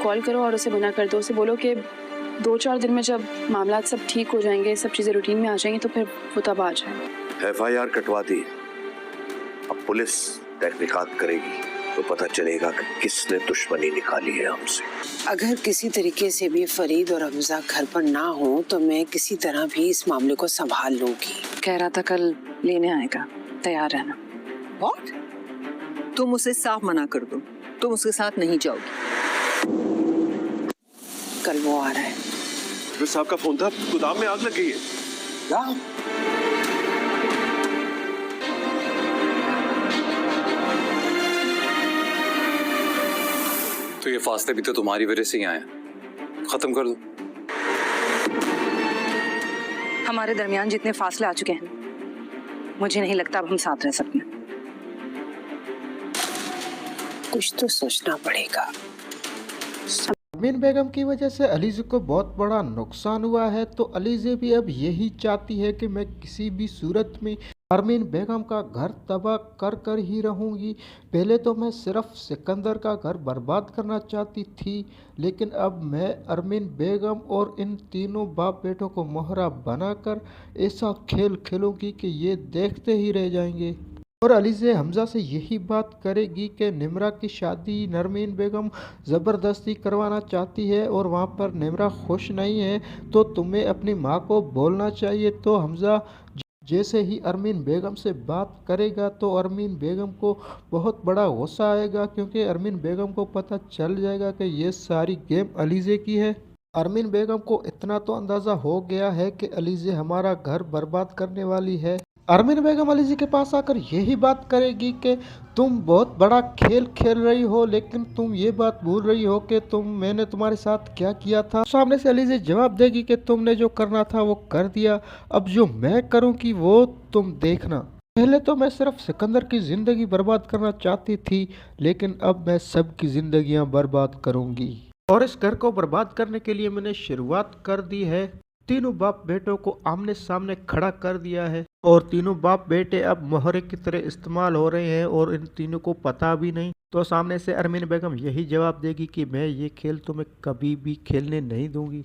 Call करो और उसे मना कर दो। उसे बोलो कि 2-4 दिन में जब मामला सब ठीक हो जाएंगे, सब चीज़ें रूटीन में आ जाएंगी तो फिर वो तब आ जाए। FIR कटवा दी, अब पुलिस तहकीकात करेगी तो पता चलेगा कि किसने दुश्मनी निकाली है हमसे। अगर किसी तरीके से भी फरीद और हमजा घर पर ना हो तो मैं किसी तरह भी इस मामले को संभाल लूंगी। कह रहा था कल लेने आएगा, तैयार रहना। What? तुम उसे साफ मना कर दो, तुम उसके साथ नहीं जाओगी। कल वो आ रहा है। साहब का फोन था, गोदाम में आग लग गई है। क्या? तो ये फासले भी तो तुम्हारी वजह से ही आए, खत्म कर दो। हमारे दरमियान जितने फासले आ चुके हैं, मुझे नहीं लगता अब हम साथ रह सकते। कुछ तो सोचना पड़ेगा। अरमीन बेगम की वजह से अलीज़े को बहुत बड़ा नुकसान हुआ है, तो अलीज़े भी अब यही चाहती है कि मैं किसी भी सूरत में अरमीन बेगम का घर तबाह कर कर ही रहूँगी। पहले तो मैं सिर्फ सिकंदर का घर बर्बाद करना चाहती थी, लेकिन अब मैं अरमीन बेगम और इन तीनों बाप बेटों को मोहरा बनाकर ऐसा खेल खेलूँगी कि ये देखते ही रह जाएंगे। और अलीज़े हमजा से यही बात करेगी कि निम्रा की शादी अरमीन बेगम ज़बरदस्ती करवाना चाहती है और वहाँ पर निम्रा खुश नहीं है, तो तुम्हें अपनी माँ को बोलना चाहिए। तो हमजा जैसे ही अरमीन बेगम से बात करेगा तो अरमीन बेगम को बहुत बड़ा गुस्सा आएगा, क्योंकि अरमीन बेगम को पता चल जाएगा कि ये सारी गेम अलीज़े की है। अरमीन बेगम को इतना तो अंदाज़ा हो गया है कि अलीज़े हमारा घर बर्बाद करने वाली है। अरमीन बेगम अलीज़े के पास आकर यही बात करेगी कि तुम बहुत बड़ा खेल खेल रही हो, लेकिन तुम ये बात भूल रही हो कि मैंने तुम्हारे साथ क्या किया था। सामने से अलीज़े जवाब देगी कि तुमने जो करना था वो कर दिया, अब जो मैं करूँगी वो तुम देखना। पहले तो मैं सिर्फ सिकंदर की ज़िंदगी बर्बाद करना चाहती थी, लेकिन अब मैं सबकी ज़िंदगियाँ बर्बाद करूँगी। और इस घर को बर्बाद करने के लिए मैंने शुरुआत कर दी है। तीनों बाप बेटों को आमने सामने खड़ा कर दिया है और तीनों बाप बेटे अब मोहरे की तरह इस्तेमाल हो रहे हैं और इन तीनों को पता भी नहीं। तो सामने से अरमीन बेगम यही जवाब देगी कि मैं ये खेल तुम्हें कभी भी खेलने नहीं दूंगी।